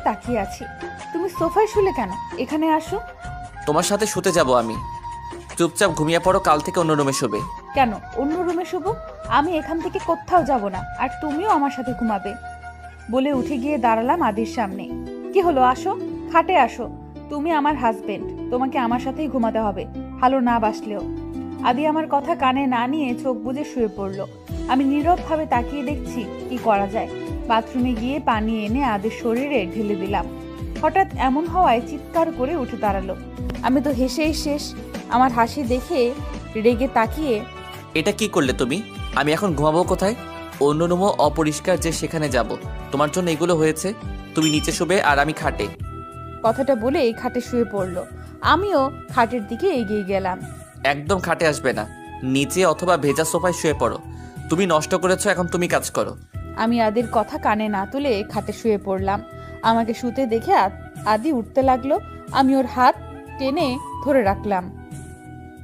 তাকিয়ে আছি। তুমি সোফায় শুলে কেন? এখানে আসো। তোমার সাথে শুতে যাব আমি। চুপচাপ ঘুমিয়ে পড়ো, কাল থেকে অন্য রুমে শোবে। কেন অন্য রুমে শুবো? আমি এখান থেকে কোথাও যাব না, আর তুমিও আমার সাথে ঘুমাবে। বলে উঠে গিয়ে দাঁড়ালাম আদির সামনে। কি হলো, আসো, খাটে আসো। তুমি আমার হাজবেন্ড, তোমাকে আমার সাথেই ঘুমাতে হবে, ভালো না বাসলেও। আদি আমার কথা কানে না নিয়ে চোখ বুজে শুয়ে পড়লো। আমি নীরবভাবে তাকিয়ে দেখছি কি করা যায়। বাথরুমে গিয়ে পানি এনে আদির শরীরে ঢেলে দিলাম। হঠাৎ এমন হওয়ায় চিৎকার করে উঠে দাঁড়ালো। আমি তো হেসেই শেষ। আমার হাসি দেখে রেগে তাকিয়ে, এটা কি করলে তুমি? আমি এখন ঘুমাবো কোথায়? অন্য রুমও অপরিষ্কার যে, সেখানে যাব? তোমার জন্য এগুলো হয়েছে। তুমি নিচে শোবে আর আমি খাটে। কথাটা বলে খাটে শুয়ে পড়লো। আমিও খাটের দিকে এগিয়ে গেলাম। একদম খাটে আসবে না, নিচে অথবা ভেজা সোফায় শুয়ে পড়ো। তুমি নষ্ট করেছো, এখন তুমি কাজ করো। আমি আদির কথা কানে না তুলে খাটে শুয়ে পড়লাম। আমাকে শুতে দেখে আদি উঠতে লাগলো। আমি ওর হাত টেনে ধরে রাখলাম।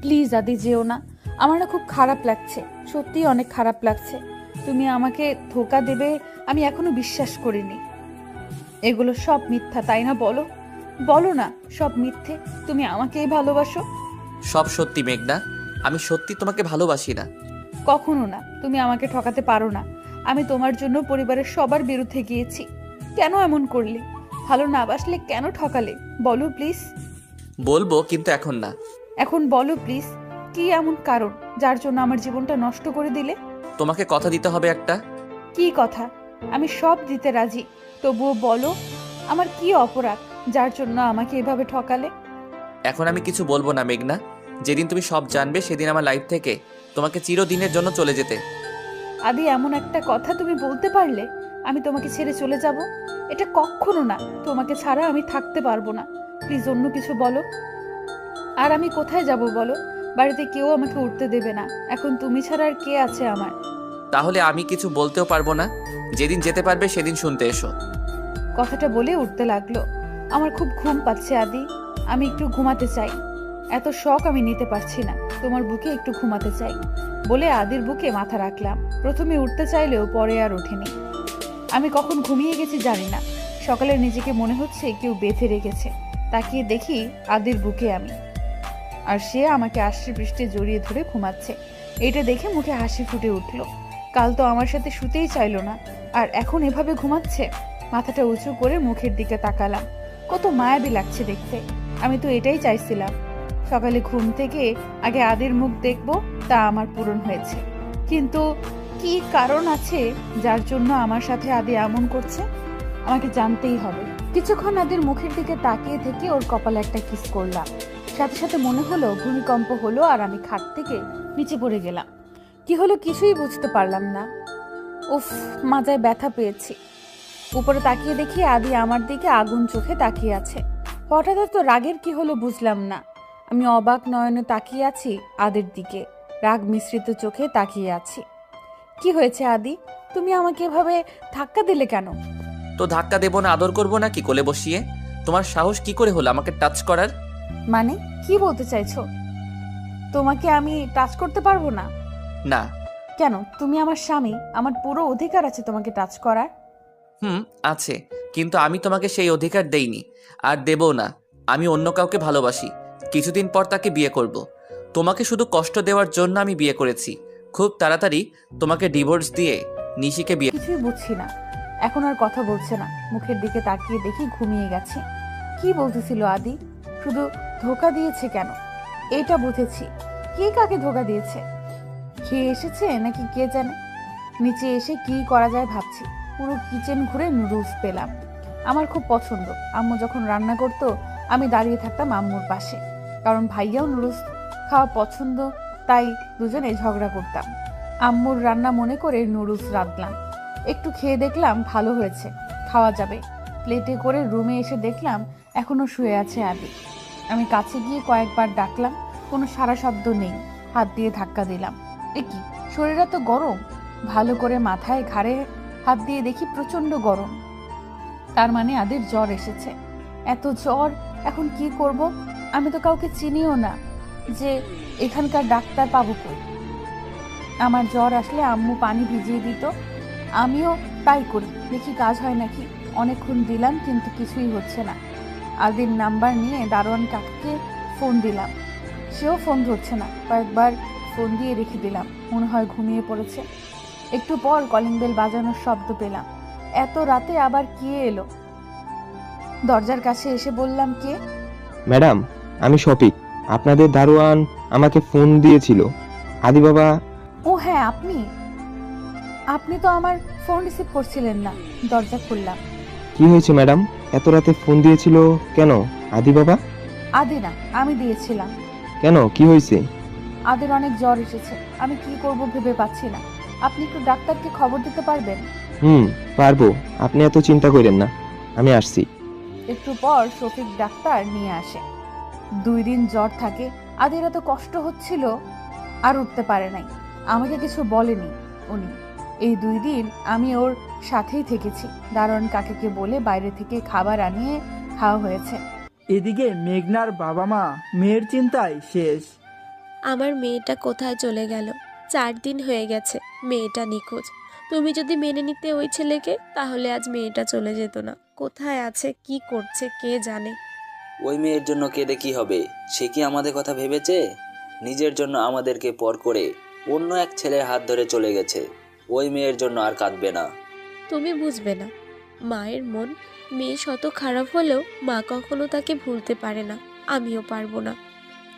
প্লিজ আদি, যেও না। আমার না খুব খারাপ লাগছে, সত্যি অনেক খারাপ লাগছে। তুমি আমাকে ধোকা দেবে আমি এখনো বিশ্বাস করিনি। এগুলো সব মিথ্যা, তাই না? বলো বলো না, সব মিথ্যে। তুমি আমাকেই ভালোবাসো। সব সত্যি মেঘনা, আমি সত্যি তোমাকে ভালোবাসি না। কখনো না, তুমি আমাকে ঠকাতে পারো না। আমি তোমার জন্য পরিবারের সবার বিরুদ্ধে গিয়েছি। কেন এমন করলে? ভালো না বাসলে কেন ঠকালে? বলো প্লিজ। বলবো, কিন্তু এখন না। এখন বলো প্লিজ, কি এমন কারণ যার জন্য আমার জীবনটা নষ্ট করে দিলে? তোমাকে কথা দিতে হবে একটা। কি কথা? আমি সব দিতে রাজি, তবুও বলো, আমার কি অপরাধ যার জন্য আমাকে এভাবে ঠকালে? এখন আমি কিছু বলবো না মেঘনা। যেদিন তুমি সব জানবে সেদিন আমার লাইফ থেকে তোমাকে চিরদিনের জন্য চলে যেতে। আদি, এমন একটা কথা তুমি বলতে পারলে? আমি তোমাকে ছেড়ে চলে যাব? এটা কখনো না। তোমাকে ছাড়া আমি থাকতে পারবো না। প্লিজ অন্য কিছু বলো। আর আমি কোথায় যাব বলো? বাড়িতে কেউ আমাকে উঠতে দেবে না। এখন তুমি ছাড়া আর কে আছে আমার? তাহলে আমি কিছু বলতেও পারবো না। যেদিন যেতে পারবে সেদিন শুনতে এসো। কথাটা বলে উঠতে লাগলো। আমার খুব ঘুম পাচ্ছে আদি, আমি একটু ঘুমাতে চাই। এত শখ আমি নিতে পারছি না, তোমার বুকে একটু ঘুমাতে চাই। বলে আদির বুকে মাথা রাখলাম। প্রথমে উঠতে চাইলেও পরে আর ওঠেনি। আমি কখন ঘুমিয়ে গেছি জানি না। সকালে নিজেকে মনে হচ্ছে কেউ বেঁধে রেখেছে। তাকিয়ে দেখি আদির বুকে আমি, আর সে আমাকে আষ্টে পৃষ্ঠে জড়িয়ে ধরে ঘুমাচ্ছে। এটা দেখে মুখে হাসি ফুটে উঠল। কাল তো আমার সাথে শুতেই চাইলো না, আর এখন এভাবে ঘুমাচ্ছে। মাথাটা উঁচু করে মুখের দিকে তাকালাম। কত মায়াবী লাগছে দেখতে। আমি তো এটাই চাইছিলাম। সকালে ঘুম থেকে আগে আদির মুখ দেখব, তা আমার পূরণ হয়েছে। কিন্তু কি কারণ আছে যার জন্য আমার সাথে আদি এমন করছে? আমাকে জানতেই হবে। কিছুক্ষণ আদির মুখের দিকে তাকিয়ে থেকে ওর কপালে একটা কিস করলাম। সাথে সাথে মনে হলো ভূমিকম্প হলো, আর আমি খাট থেকে নিচে পড়ে গেলাম। কি হলো কিছুই বুঝতে পারলাম না। উফ, মাজায় ব্যথা পেয়েছি। উপরে তাকিয়ে দেখি আদি আমার দিকে আগুন চোখে তাকিয়ে আছে। হঠাৎ তো রাগের কি হলো বুঝলাম না। আমি অবাক নয়নে তাকিয়ে আছি আদির দিকে, রাগ মিশ্রিত চোখে তাকিয়ে আছি। কি হয়েছে আদি? তুমি আমাকে এভাবে ধাক্কা দিলে কেন? তো ধাক্কা দেবো না, আদর করবো না কি কোলে বসিয়ে? তোমার সাহস কি করে হলো আমাকে টাচ করার? মানে কি বলতে চাইছো? তোমাকে আমি টাচ করতে পারবো না? না। কেন? তুমি আমার স্বামী, আমার পুরো অধিকার আছে তোমাকে টাচ করার। আছে, কিন্তু আমি তোমাকে সেই অধিকার দেইনি, আর দেবও না। আমি অন্য কাউকে ভালোবাসি। কিছুদিন পর তাকে বিয়ে করব। তোমাকে শুধু কষ্ট দেওয়ার জন্য আমি বিয়ে করেছি। খুব তাড়াতাড়ি তোমাকে ডিভোর্স দিয়ে নিশিকে বিয়ে। কিছুই বুঝছি না। এখন আর কথা বলছে না। মুখের দিকে তাকিয়ে দেখি ঘুমিয়ে গেছে। কি বলতেছিল আদি? শুধু ধোকা দিয়েছে কেন? এটা বুঝেছি। কে কাকে ধোকা দিয়েছে? খেয়ে এসেছে নাকি কে জানে। নিচে এসে কি করা যায় ভাবছি। পুরো কিচেন ঘুরে নুডলস পেলাম। আমার খুব পছন্দ। আম্মু যখন রান্না করতো আমি দাঁড়িয়ে থাকতাম আম্মুর পাশে, কারণ ভাইয়াও নুডলস খাওয়া পছন্দ, তাই দুজনে ঝগড়া করতাম। আম্মুর রান্না মনে করে নুডলস রাঁধলাম। একটু খেয়ে দেখলাম ভালো হয়েছে, খাওয়া যাবে। প্লেটে করে রুমে এসে দেখলাম এখনো শুয়ে আছে আদি। আমি কাছে গিয়ে কয়েকবার ডাকলাম, কোনো সাড়া শব্দ নেই। হাত দিয়ে ধাক্কা দিলাম। এ কি, শরীরটা তো গরম। ভালো করে মাথায় ঘাড়ে হাত দিয়ে দেখি প্রচন্ড গরম। তার মানে আদির জ্বর এসেছে। এত জ্বর, এখন কি করব? আমি তো কাউকে চিনিও না যে এখানকার ডাক্তার পাবো কই। আমার জ্বর আসলে আম্মু পানি ভিজিয়ে দিত, আমিও তাই করি, দেখি কাজ হয় নাকি। অনেকক্ষণ দিলাম কিন্তু কিছুই হচ্ছে না। আদির নাম্বার নিয়ে দারোয়ান কাকাকে ফোন দিলাম, সেও ফোন ধরছে না। কয়েকবার ফোন দিয়ে রেখে দিলাম, মনে হয় ঘুমিয়ে পড়েছে। একটু পর কলিং বেল বাজানোর শব্দ পেলাম। এত রাতে আবার কে এলো? দরজার কাছে এসে বললাম, কে? ম্যাডাম, আমি শফিক। আপনাদের দারোয়ান আমাকে ফোন দিয়েছিল। আদি বাবা। ও হ্যাঁ, আপনি আপনি তো আমার ফোন রিসিভ করছিলেন না। দরজা খুললাম। কি হয়েছে ম্যাডাম? এত রাতে ফোন দিয়েছিল কেন? আদি বাবা? আদি না, আমি দিয়েছিলাম। কেন, কি হয়েছে? আদির অনেক জ্বর এসেছে, আমি কি করব ভেবে পাচ্ছি না। আপনি একটু ডাক্তারকে খবর দিতে পারবেন? পারবো। আপনি এত চিন্তা করেন না, আমি আসছি। একটু পর শফিক ডাক্তার নিয়ে আসে। 2 দিন জ্বর থাকে। আদির এত কষ্ট হচ্ছিল, আর উঠতে পারে নাই। আমাকে কিছু বলেনি উনি। এই 2 দিন আমি ওর সাথেই থেকেছি। দারোয়ান কাকাকে বলে বাইরে থেকে খাবার আনিয়ে খাওয়া হয়েছে। এদিকে মেঘনার বাবা মা মেয়ের চিন্তায় শেষ। আমার মেয়েটা কোথায় চলে গেল? 4 দিন হয়ে গেছে মেয়েটা নিখোঁজ। তুমি যদি মেনে নিতে ওই ছেলেকে, তাহলে আজ মেয়েটা চলে যেত না। কোথায় আছে, কি করছে, কে জানে। ওই মেয়ের জন্য কেঁদে কি হবে? সে কি আমাদের কথা ভেবেছে? নিজের জন্য আমাদেরকে পর করে অন্য এক ছেলের হাত ধরে চলে গেছে। ওই মেয়ের জন্য আর কাঁদবে না। তুমি বুঝবে না। মায়ের মন। মেয়ে শত খারাপ হলেও মা কখনো তাকে ভুলতে পারে না। আমিও পারবো না।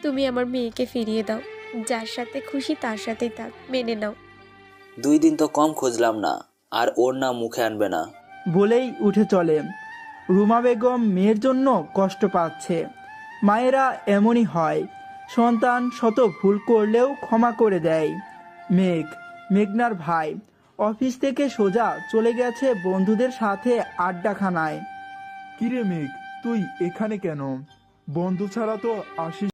তুমি আমার মেয়েকে ফিরিয়ে দাও। যার সাথে খুশি তার সাথেই থাক, মেনে নাও। 2 দিন তো কম খুঁজলাম না, আর ওর নাম মুখে আনবে না। বলেই উঠে চলে। রুমা বেগম মেয়ের জন্য কষ্ট পাচ্ছে। মায়েরা এমনই হয়, সন্তান শত ভুল করলেও ক্ষমা করে দেয়। মেঘনার ভাই অফিস থেকে সোজা চলে গেছে বন্ধুদের সাথে আড্ডাখানায়। কিরে মেঘ, তুই এখানে কেন? বন্ধু ছাড়া তো আসিস